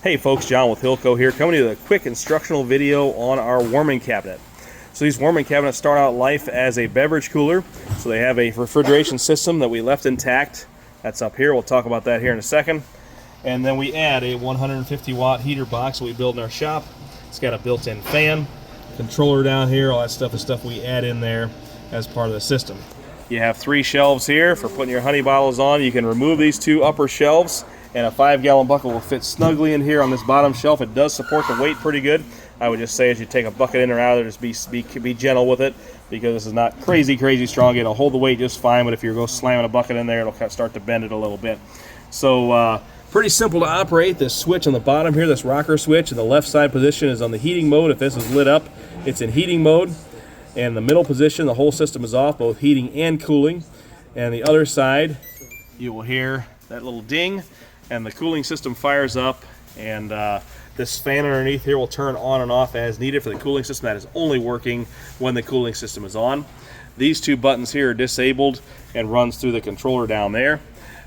Hey folks, John with Hilco here, coming to you with a quick instructional video on our warming cabinet. So these warming cabinets start out life as a beverage cooler. So they have a refrigeration system that we left intact. That's up here. We'll talk about that here in a second. And then we add a 150 watt heater box that we build in our shop. It's got a built-in fan, controller down here, all that stuff is stuff we add in there as part of the system. You have 3 shelves here for putting your honey bottles on. You can remove these 2 upper shelves, and a 5-gallon bucket will fit snugly in here on this bottom shelf. It does support the weight pretty good. I would just say as you take a bucket in or out of there, just be gentle with it, because this is not crazy strong. It'll hold the weight just fine, but if you go slamming a bucket in there, it'll start to bend it a little bit. So pretty simple to operate. This switch on the bottom here, this rocker switch in the left side position is on the heating mode. If this is lit up, it's in heating mode. And the middle position, the whole system is off, both heating and cooling. And the other side, you will hear that little ding, and the cooling system fires up, and this fan underneath here will turn on and off as needed for the cooling system. That is only working when the cooling system is on. These 2 buttons here are disabled and runs through the controller down there.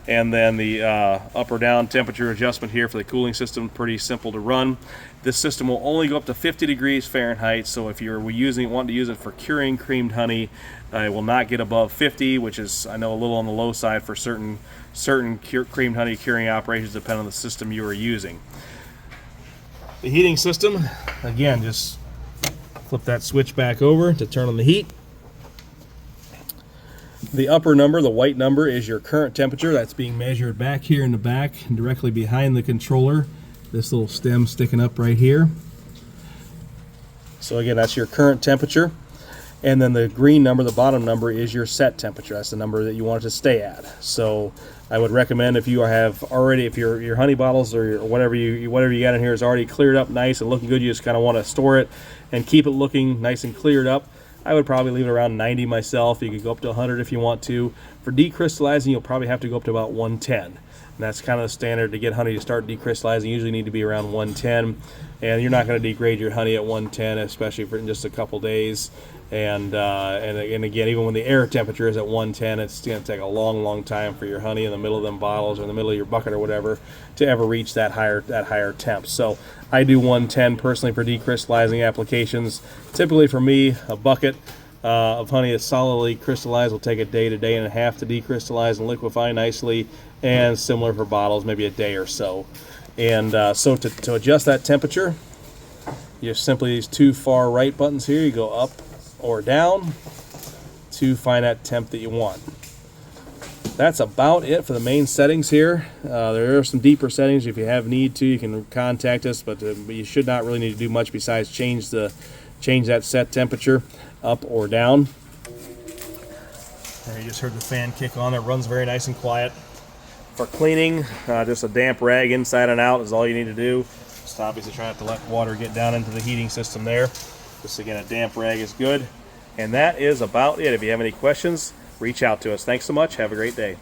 And then the up or down temperature adjustment here for the cooling system, pretty simple to run. This system will only go up to 50 degrees Fahrenheit, so if you're wanting to use it for curing creamed honey, it will not get above 50, which is, I know, a little on the low side for certain creamed honey curing operations, depending on the system you are using. The heating system, again, just flip that switch back over to turn on the heat. The upper number, the white number, is your current temperature. That's being measured back here in the back, directly behind the controller. This little stem sticking up right here. So again, that's your current temperature. And then the green number, the bottom number, is your set temperature. That's the number that you want it to stay at. So I would recommend, if you have already, if your honey bottles or whatever you got in here is already cleared up nice and looking good, you just kind of want to store it and keep it looking nice and cleared up. I would probably leave it around 90 myself. You could go up to 100 if you want to. For decrystallizing, you'll probably have to go up to about 110. And that's kind of the standard to get honey to start decrystallizing. You usually need to be around 110. And you're not going to degrade your honey at 110, especially for in just a couple days. And again, even when the air temperature is at 110, it's going to take a long time for your honey in the middle of them bottles or in the middle of your bucket or whatever to ever reach that higher temp. So I do 110 personally for decrystallizing applications. Typically for me, a bucket of honey that's solidly crystallized will take a day to day and a half to decrystallize and liquefy nicely, and similar for bottles, maybe a day or so. And so to adjust that temperature, you have simply these 2 far right buttons here. You go up or down to find that temp that you want. That's about it for the main settings here. There are some deeper settings. If you have need to, you can contact us, but you should not really need to do much besides change that set temperature up or down. There, you just heard the fan kick on. It runs very nice and quiet. For cleaning, just a damp rag inside and out is all you need to do. Just obviously try not to let water get down into the heating system there. Just again, a damp rag is good. And that is about it. If you have any questions, reach out to us. Thanks so much. Have a great day.